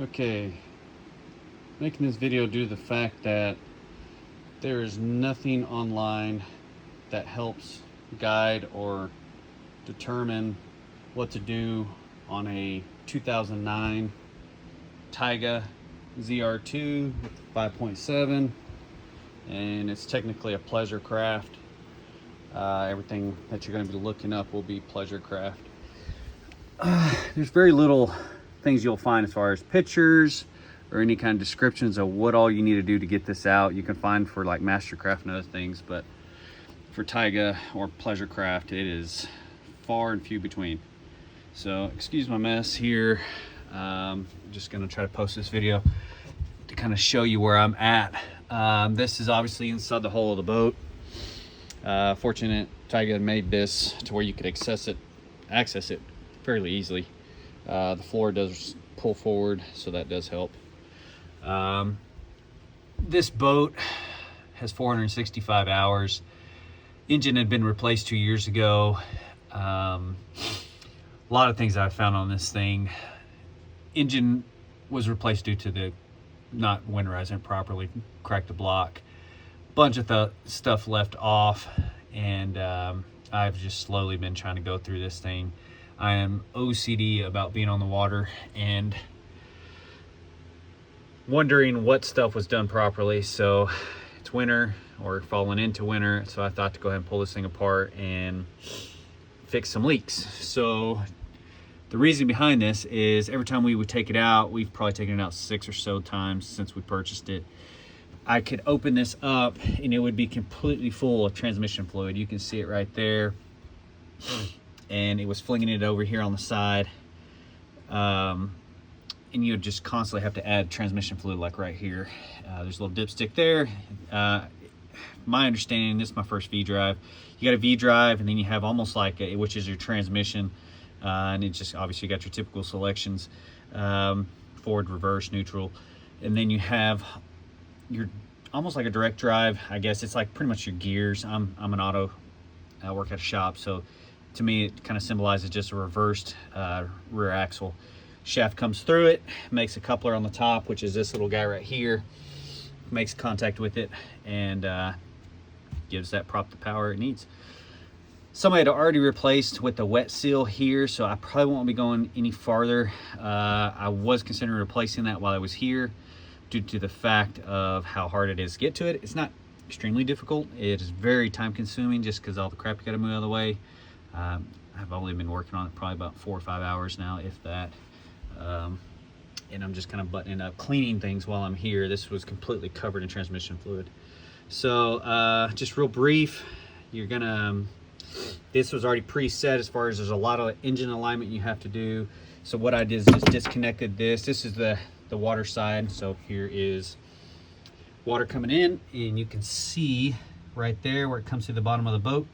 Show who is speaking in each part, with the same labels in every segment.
Speaker 1: Okay, making this video due to the fact that there is nothing online that helps guide or determine what to do on a 2009 Tige ZR2 with 5.7, and it's technically a pleasurecraft. Everything that you're going to be looking up will be pleasurecraft. There's very little things you'll find as far as pictures or any kind of descriptions of what all you need to do to get this out. You can find for like Mastercraft and other things, but for Tige or pleasurecraft, it is far and few between. So excuse my mess here. I'm just gonna try to post this video to kind of show you where I'm at. This is obviously inside the hull of the boat. Fortunate Tige made this to where you could access it fairly easily. The floor does pull forward, so that does help. This boat has 465 hours. Engine had been replaced 2 years ago. A lot of things I found on this thing. Engine was replaced due to the not winterizing it properly, cracked the block. Bunch of the stuff left off, and I've just slowly been trying to go through this thing. I am OCD about being on the water and wondering what stuff was done properly. So it's winter or falling into winter, so I thought to go ahead and pull this thing apart and fix some leaks. So the reason behind this is every time we would take it out, we've probably taken it out 6 or so times since we purchased it. I could open this up and it would be completely full of transmission fluid. You can see it right there. And it was flinging it over here on the side. And you would just constantly have to add transmission fluid like right here. There's a little dipstick there. My understanding, this is my first Vdrive. You got a Vdrive, and then you have almost like which is your transmission. And it just obviously you got your typical selections, forward, reverse, neutral. And then you have your almost like a direct drive. I guess it's like pretty much your gears. I'm an auto, I work at a shop, so to me it kind of symbolizes just a reversed rear axle. Shaft comes through it, makes a coupler on the top, which is this little guy right here, makes contact with it, and gives that prop the power it needs. Somebody had already replaced with the wet seal here, so I probably won't be going any farther. I was considering replacing that while I was here due to the fact of how hard it is to get to it. It's not extremely difficult. It is very time consuming just because all the crap you gotta move out of the way. I've only been working on it probably about 4 or 5 hours now, if that. And I'm just kind of buttoning up, cleaning things while I'm here. This was completely covered in transmission fluid. So just real brief, you're gonna, this was already preset as far as there's a lot of engine alignment you have to do. So what I did is just disconnected this. This is the water side. So here is water coming in, and you can see right there where it comes to the bottom of the boat.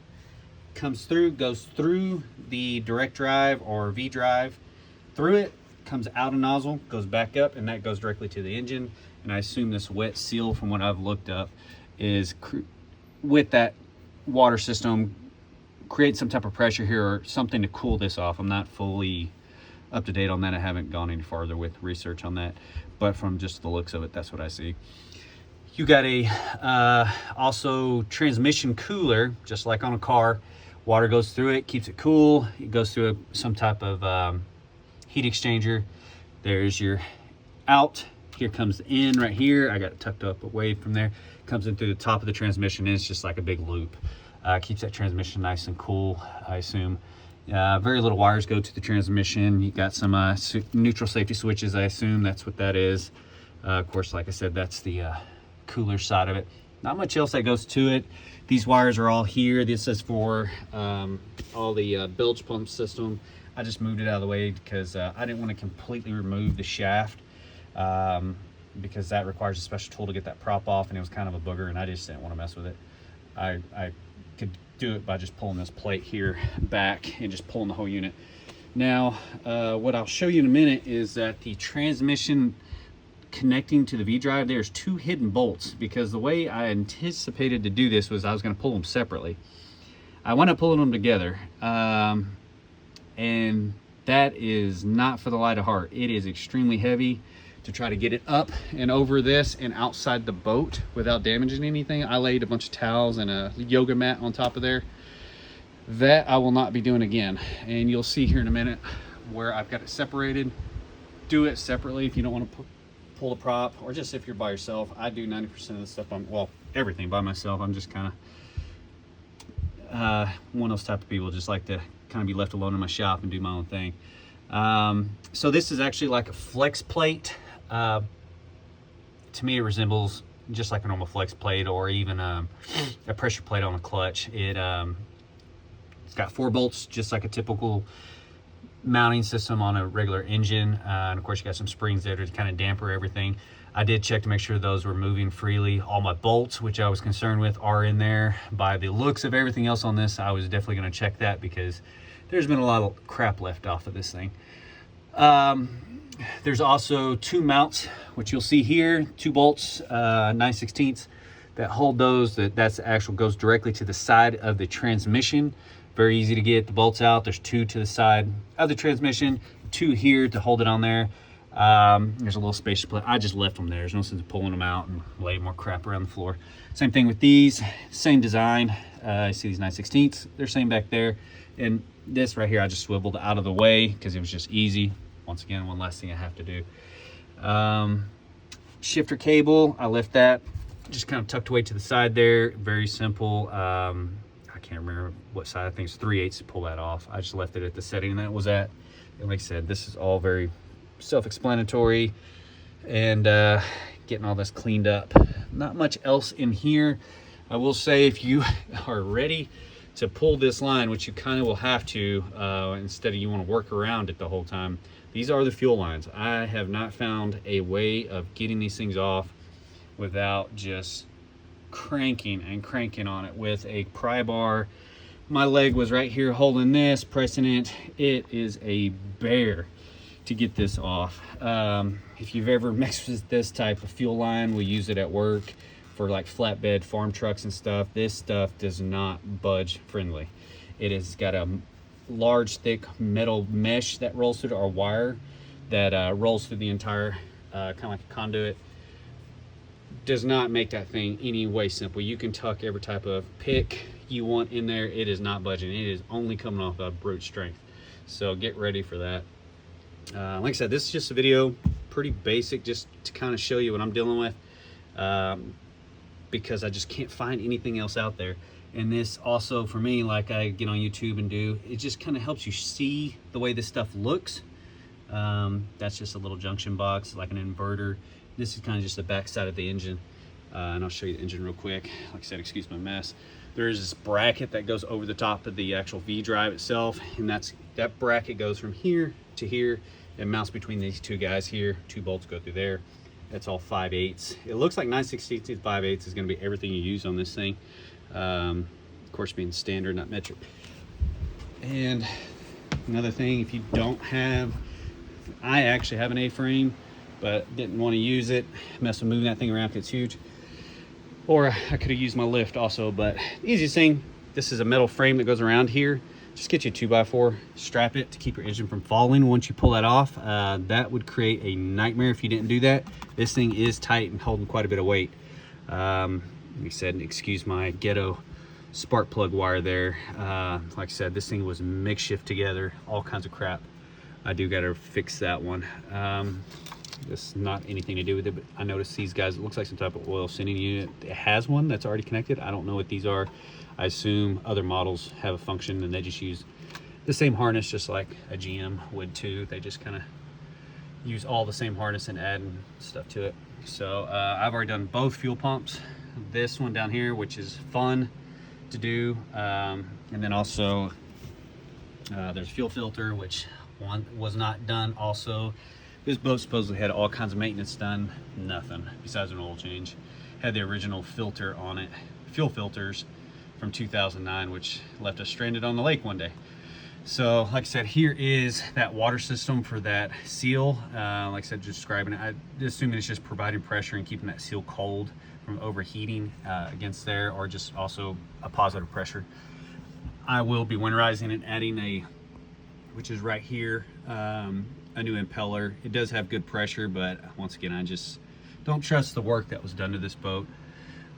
Speaker 1: Comes through, goes through the direct drive or Vdrive, through it, comes out a nozzle, goes back up, and that goes directly to the engine. And I assume this wet seal, from what I've looked up, is with that water system, create some type of pressure here or something to cool this off. I'm not fully up to date on that. I haven't gone any farther with research on that, but from just the looks of it, that's what I see. You got a also transmission cooler, just like on a car. Water goes through it, keeps it cool. It goes through some type of heat exchanger. There's your out. Here comes the in right here. I got it tucked up away from there. Comes in through the top of the transmission, and it's just like a big loop. Keeps that transmission nice and cool, I assume. Very little wires go to the transmission. You got some neutral safety switches, I assume that's what that is. Of course, like I said, that's the cooler side of it. Not much else that goes to it. These wires are all here. This is for all the bilge pump system. I just moved it out of the way because I didn't want to completely remove the shaft because that requires a special tool to get that prop off, and it was kind of a booger, and I just didn't want to mess with it. I could do it by just pulling this plate here back and just pulling the whole unit. Now, what I'll show you in a minute is that the transmission connecting to the Vdrive, there's 2 hidden bolts, because the way I anticipated to do this was I was going to pull them separately. I wound up pulling them together, and that is not for the light of heart. It is extremely heavy to try to get it up and over this and outside the boat without damaging anything. I laid a bunch of towels and a yoga mat on top of there. That I will not be doing again. And you'll see here in a minute where I've got it separated. Do it separately if you don't want to pull a prop, or just if you're by yourself. I do 90% of the stuff, well, everything by myself. I'm just kind of one of those type of people, just like to kind of be left alone in my shop and do my own thing. So this is actually like a flex plate. To me, it resembles just like a normal flex plate, or even a pressure plate on a clutch. It's got 4 bolts, just like a typical mounting system on a regular engine, and of course you got some springs there to kind of damper everything. I did check to make sure those were moving freely. All my bolts, which I was concerned with, are in there. By the looks of everything else on this, I was definitely going to check that, because there's been a lot of crap left off of this thing. There's also 2 mounts, which you'll see here, 2 bolts, 9/16 that hold those. That's actual goes directly to the side of the transmission. Very easy to get the bolts out. There's 2 to the side of the transmission, 2 here to hold it on there. There's a little space split. I just left them there. There's no sense of pulling them out and laying more crap around the floor. Same thing with these, same design. You see these 9/16, they're same back there. And this right here, I just swiveled out of the way because it was just easy. Once again, one last thing I have to do. Shifter cable, I left that just kind of tucked away to the side there. Very simple. I can't remember what side. I think it's 3/8 to pull that off. I just left it at the setting that it was at. And like I said, this is all very self-explanatory, and getting all this cleaned up. Not much else in here. I will say, if you are ready to pull this line, which you kind of will have to, instead of you want to work around it the whole time, these are the fuel lines. I have not found a way of getting these things off without just cranking and cranking on it with a pry bar. My leg was right here holding this, pressing it. It is a bear to get this off. If you've ever mixed with this type of fuel line, we use it at work for like flatbed farm trucks and stuff. This stuff does not budge friendly. It has got a large thick metal mesh that rolls through our wire, that rolls through the entire kind of like a conduit. Does not make that thing any way simple. You can tuck every type of pick you want in there. It is not budging. It is only coming off of brute strength. So get ready for that. Like I said, this is just a video, pretty basic, just to kind of show you what I'm dealing with, because I just can't find anything else out there. And this also, for me, like I get on YouTube and do, it just kind of helps you see the way this stuff looks. That's just a little junction box, like an inverter. This is kind of just the back side of the engine. And I'll show you the engine real quick. Like I said, excuse my mess. There's this bracket that goes over the top of the actual Vdrive itself, and that bracket goes from here to here. It mounts between these 2 guys here. 2 bolts go through there. That's all 5/8. It looks like 9/16 and 5/8 is going to be everything you use on this thing. Of course, being standard, not metric. And another thing, if you don't have, I actually have an A-frame, but didn't want to use it, mess with moving that thing around because it's huge. Or I could have used my lift also, but the easiest thing, this is a metal frame that goes around here. Just get you a 2x4, strap it to keep your engine from falling. Once you pull that off, that would create a nightmare if you didn't do that. This thing is tight and holding quite a bit of weight. Like I said, excuse my ghetto spark plug wire there. Like I said, this thing was makeshift together, all kinds of crap. I do gotta fix that one. This is not anything to do with it, but I noticed these guys, it looks like some type of oil sending unit. It has one that's already connected. I don't know what these are. I assume other models have a function and they just use the same harness, just like a GM would too. They just kind of use all the same harness and add stuff to it. So I've already done both fuel pumps. This one down here, which is fun to do. And then also there's fuel filter, which one was not done also. This boat supposedly had all kinds of maintenance done. Nothing besides an oil change. Had the original filter on it, fuel filters from 2009, which left us stranded on the lake one day. So like I said, here is that water system for that seal. Like I said, just describing it, I'm assuming it's just providing pressure and keeping that seal cold from overheating against there, or just also a positive pressure. I will be winterizing and adding a, which is right here, a new impeller. It does have good pressure, but once again, I just don't trust the work that was done to this boat.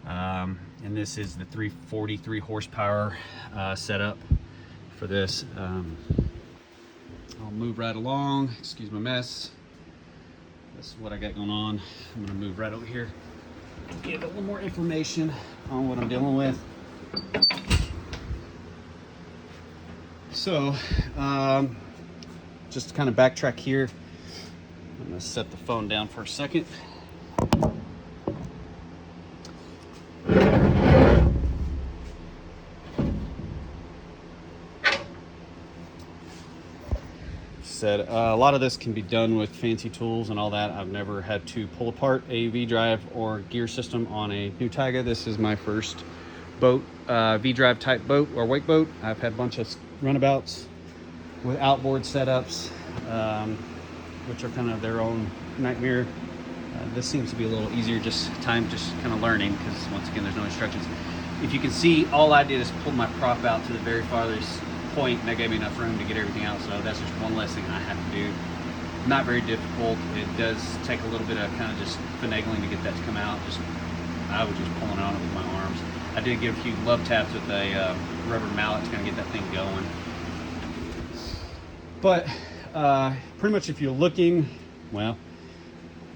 Speaker 1: And this is the 343 horsepower setup for this. I'll move right along. Excuse my mess. This is what I got going on. I'm gonna move right over here, give a little more information on what I'm dealing with. So, just to kind of backtrack here, I'm gonna set the phone down for a second. Said a lot of this can be done with fancy tools and all that. I've never had to pull apart a Vdrive or gear system on a new Tige. This is my first boat, Vdrive type boat or wake boat. I've had a bunch of runabouts with outboard setups, which are kind of their own nightmare. This seems to be a little easier, just kind of learning, because once again, there's no instructions. If you can see, all I did is pull my prop out to the very farthest point, and that gave me enough room to get everything out. So that's just one less thing I have to do. Not very difficult. It does take a little bit of kind of just finagling to get that to come out. I was just pulling on it with my arms. I did give a few love taps with a rubber mallet to kind of get that thing going. But pretty much if you're looking, well,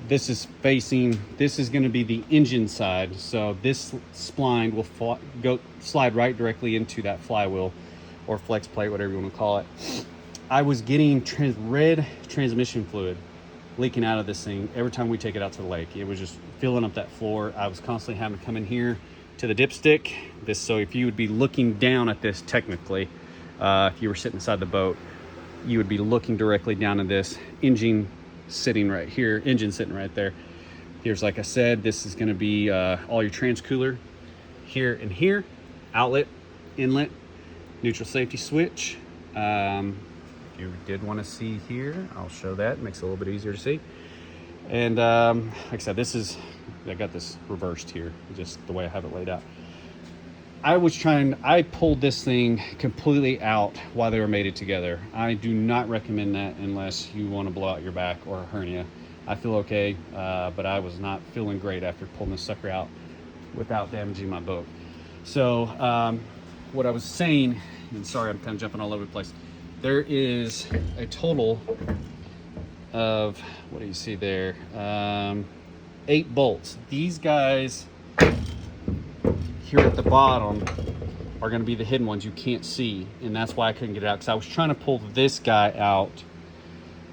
Speaker 1: this is going to be the engine side. So this spline will slide right directly into that flywheel or flex plate, whatever you want to call it. I was getting red transmission fluid leaking out of this thing every time we take it out to the lake. It was just filling up that floor. I was constantly having to come in here to the dipstick. So if you would be looking down at this technically, if you were sitting inside the boat, you would be looking directly down at this engine sitting right here, engine sitting right there. Here's, like I said, this is going to be all your transcooler here and here, outlet, inlet, neutral safety switch. If you did want to see here, I'll show that. It makes it a little bit easier to see. And like I said, I got this reversed here, just the way I have it laid out. I pulled this thing completely out while they were mated together. I do not recommend that unless you want to blow out your back or a hernia. I feel okay, but I was not feeling great after pulling this sucker out without damaging my boat. So what I was saying, and sorry, I'm kind of jumping all over the place. There is a total of, what do you see there? 8 bolts. These guys here at the bottom are going to be the hidden ones you can't see, and that's why I couldn't get it out, because I was trying to pull this guy out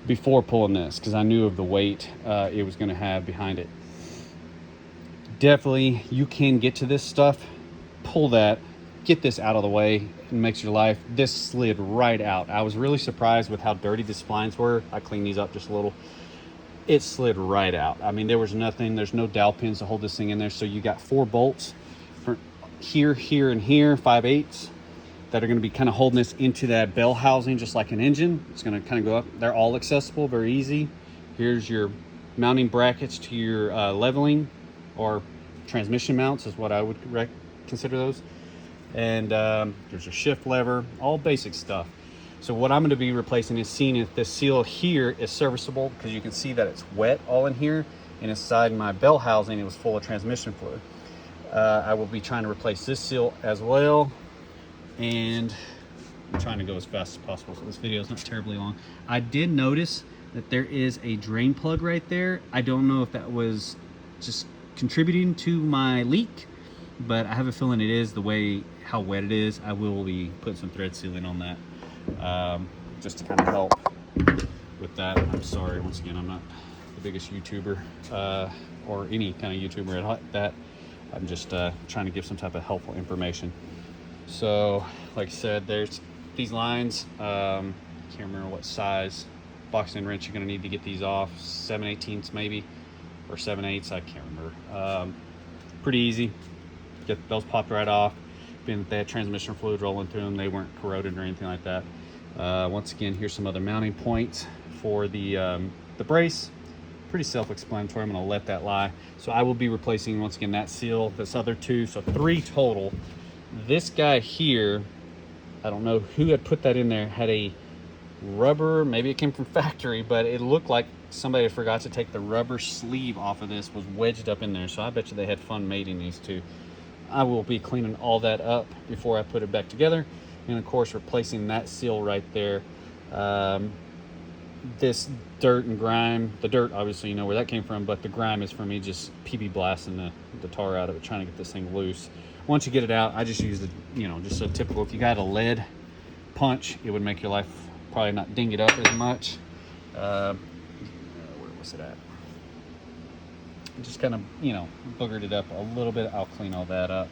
Speaker 1: before pulling this, because I knew of the weight it was going to have behind it. Definitely, you can get to this stuff, pull that, get this out of the way, and makes your life. This slid right out. I was really surprised with how dirty the splines were. I cleaned these up just a little. It slid right out. I mean, there was nothing, there's no dowel pins to hold this thing in there. So you got 4 bolts for here, here, and here, 5/8, that are going to be kind of holding this into that bell housing, just like an engine. It's going to kind of go up. They're all accessible, very easy. Here's your mounting brackets to your leveling or transmission mounts, is what I would consider those. And there's a shift lever, all basic stuff. So what I'm going to be replacing is seeing if this seal here is serviceable, because you can see that it's wet all in here, and inside my bell housing it was full of transmission fluid. I will be trying to replace this seal as well, and I'm trying to go as fast as possible so this video is not terribly long. I did notice that there is a drain plug right there. I don't know if that was just contributing to my leak, but I have a feeling it is, the way how wet it is. I will be putting some thread sealing on that, just to kind of help with that. I'm sorry, once again, I'm not the biggest YouTuber or any kind of YouTuber at that. I'm just trying to give some type of helpful information. So like I said, there's these lines. Can't remember what size box-end wrench you're going to need to get these off. 7/18 maybe, or 7/8, I can't remember. Pretty easy. Get those popped right off. Being that they had transmission fluid rolling through them, they weren't corroded or anything like that. Once again, here's some other mounting points for the brace. Pretty self-explanatory. I'm going to let that lie. So I will be replacing, once again, that seal, this other 2, so 3 total. This guy here, I don't know who had put that in there, had a rubber, maybe it came from factory, but it looked like somebody forgot to take the rubber sleeve off of this, was wedged up in there. So I bet you they had fun mating these two. I will be cleaning all that up before I put it back together, and of course replacing that seal right there. This dirt and grime, the dirt obviously you know where that came from, but the grime is from me just PB blasting the tar out of it, trying to get this thing loose. Once you get it out, I just use the, you know, just a typical, if you got a lead punch, it would make your life probably not ding it up as much. Where was it at? Just kind of, you know, boogered it up a little bit. I'll clean all that up.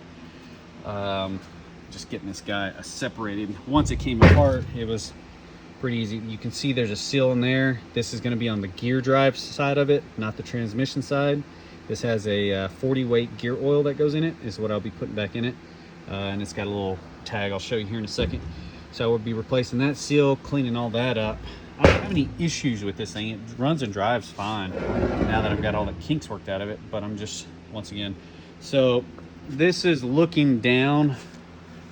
Speaker 1: Just getting this guy separated. Once it came apart, it was pretty easy. You can see there's a seal in there. This is going to be on the gear drive side of it, not the transmission side. This has a 40 weight gear oil that goes in it, is what I'll be putting back in it. And it's got a little tag I'll show you here in a second. So I will be replacing that seal, cleaning all that up. I don't have any issues with this thing. It runs and drives fine now that I've got all the kinks worked out of it, but I'm just, once again, so this is looking down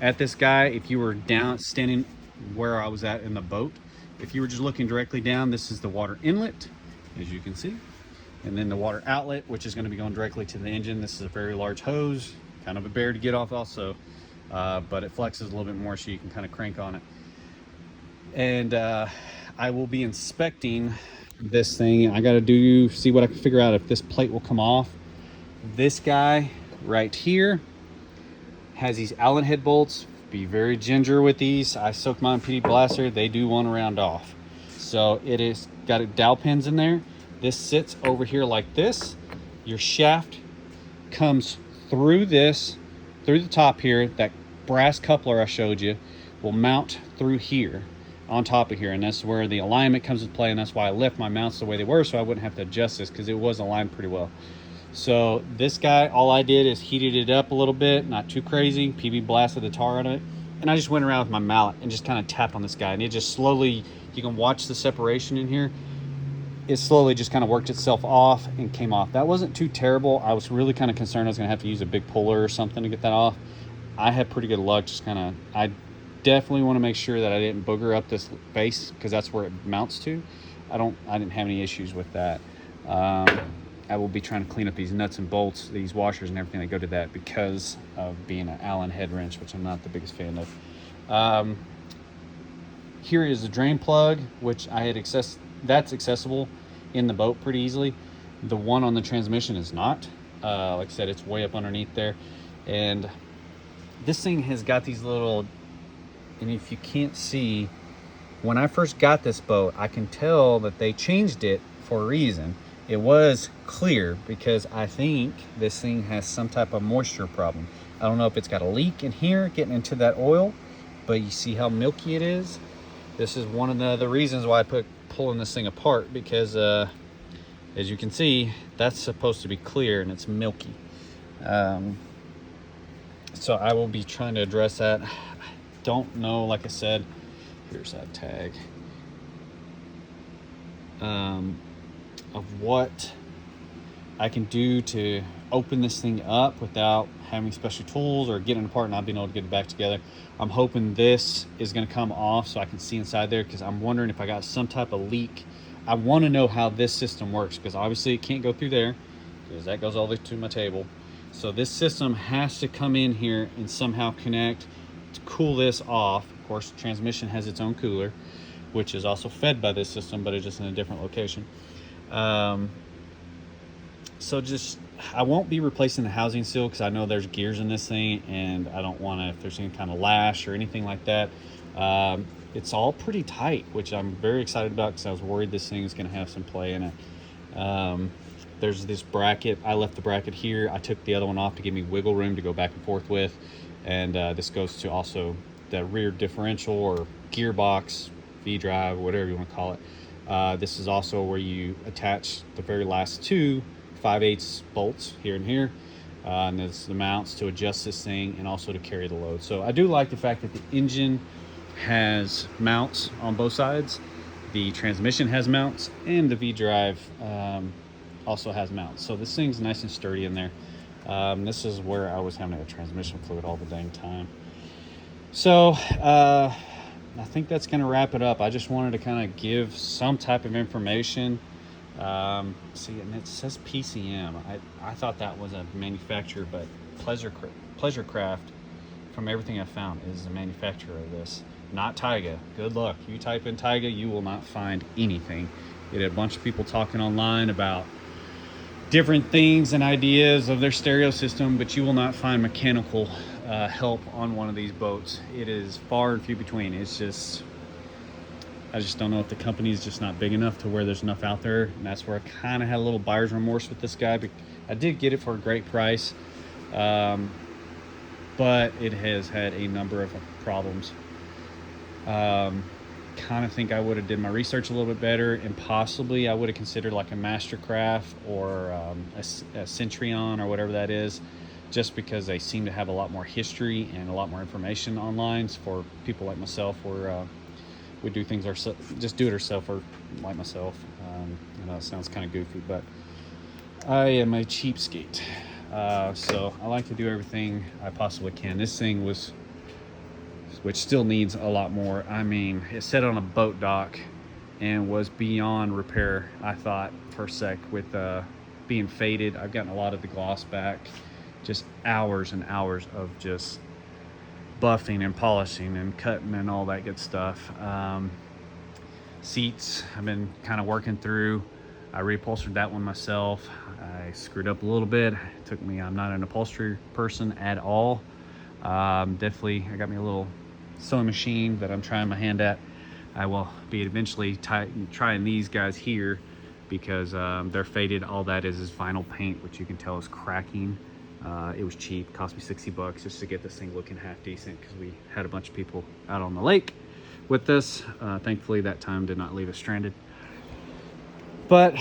Speaker 1: at this guy. If you were down, standing where I was at in the boat, if you were just looking directly down, this is the water inlet, as you can see. And then the water outlet, which is going to be going directly to the engine. This is a very large hose, kind of a bear to get off also, but it flexes a little bit more so you can kind of crank on it. And I will be inspecting this thing. I got to see what I can figure out if this plate will come off. This guy right here has these Allen head bolts. Be very ginger with these. I soaked mine PD blaster. They do want to round off. So it is got dowel pins in there. This sits over here like this. Your shaft comes through this, through the top here. That brass coupler I showed you will mount through here, on top of here, and that's where the alignment comes into play, and that's why I left my mounts the way they were, so I wouldn't have to adjust this, because it was aligned pretty well. So this guy, all I did is heated it up a little bit, not too crazy, PB blasted the tar out of it, and I just went around with my mallet and just kind of tapped on this guy, and it just slowly, you can watch the separation in here, it slowly just kind of worked itself off and came off. That wasn't too terrible. I was really kind of concerned I was going to have to use a big puller or something to get that off. I had pretty good luck, just kind of, I definitely want to make sure that I didn't booger up this base, because that's where it mounts to. I didn't have any issues with that. I will be trying to clean up these nuts and bolts, these washers and everything that go to that, because of being an Allen head wrench, which I'm not the biggest fan of. Here is the drain plug, which I had that's accessible in the boat pretty easily. The one on the transmission is not. Like I said, it's way up underneath there. And this thing has got these little, and if you can't see, when I first got this boat, I can tell that they changed it for a reason. It was clear because I think this thing has some type of moisture problem. I don't know if it's got a leak in here getting into that oil, but you see how milky it is? This is one of the reasons why I pulling this thing apart, because as you can see, that's supposed to be clear and it's milky. So I will be trying to address that. I don't know, like I said, here's that tag, of what I can do to open this thing up without having special tools or getting it apart and not being able to get it back together. I'm hoping this is going to come off so I can see inside there, because I'm wondering if I got some type of leak. I want to know how this system works, because obviously it can't go through there, because that goes all the way to my table. So this system has to come in here and somehow connect to cool this off. Of course, the transmission has its own cooler, which is also fed by this system, but it's just in a different location. So just, I won't be replacing the housing seal, because I know there's gears in this thing, and I don't want to, if there's any kind of lash or anything like that. It's all pretty tight, which I'm very excited about, because I was worried this thing is going to have some play in it. There's this bracket. I left the bracket here. I took the other one off to give me wiggle room to go back and forth with. And this goes to also the rear differential or gearbox, Vdrive, whatever you want to call it. This is also where you attach the very last two 5/8 bolts here and here. And there's the mounts to adjust this thing and also to carry the load. So I do like the fact that the engine has mounts on both sides. The transmission has mounts, and the Vdrive also has mounts. So this thing's nice and sturdy in there. This is where I was having a transmission fluid all the dang time. So I think that's going to wrap it up. I just wanted to kind of give some type of information. See, and it says PCM. I thought that was a manufacturer, but pleasurecraft, from everything I found, is the manufacturer of this, not Tige. Good luck. You type in Tige, you will not find anything. It had a bunch of people talking online about different things and ideas of their stereo system, but you will not find mechanical help on one of these boats. It is far and few between. It's just, I just don't know if the company is just not big enough to where there's enough out there, and that's where I kind of had a little buyer's remorse with this guy. I did get it for a great price, but it has had a number of problems. Kind of think I would have did my research a little bit better, and possibly I would have considered like a Mastercraft or a Centurion or whatever that is, just because they seem to have a lot more history and a lot more information online for people like myself, where we do things ourselves, just do it ourselves, or like myself. I know it sounds kind of goofy, but I am a cheapskate, so I like to do everything I possibly can. This thing was, which still needs a lot more. I mean, it sat on a boat dock and was beyond repair, I thought, for a sec, with being faded. I've gotten a lot of the gloss back. Just hours and hours of just buffing and polishing and cutting and all that good stuff. Seats I've been kind of working through. I reupholstered that one myself. I screwed up a little bit. It took me, I'm not an upholstery person at all. Definitely, I got me a little sewing machine that I'm trying my hand at. I will be eventually trying these guys here, because they're faded. All that is vinyl paint, which you can tell is cracking. It was cheap, cost me 60 bucks just to get this thing looking half decent, because we had a bunch of people out on the lake with this. Thankfully that time did not leave us stranded. But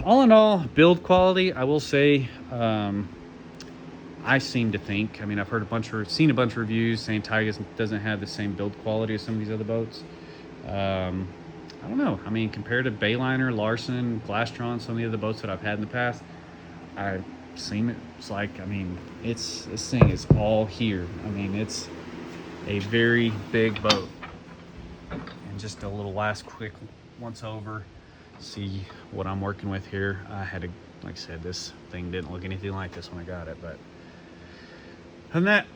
Speaker 1: all in all, build quality, I will say, I seem to think, I mean, I've heard seen a bunch of reviews saying Tige doesn't have the same build quality as some of these other boats. I don't know. I mean, compared to Bayliner, Larson, Glastron, some of the other boats that I've had in the past, I've seen it's like, I mean, this thing is all here. I mean, it's a very big boat. And just a little last quick once over, see what I'm working with here. I had to, like I said, this thing didn't look anything like this when I got it, but other than that,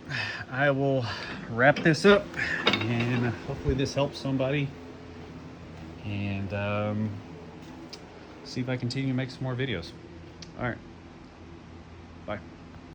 Speaker 1: I will wrap this up, and hopefully this helps somebody, and see if I continue to make some more videos. All right, bye.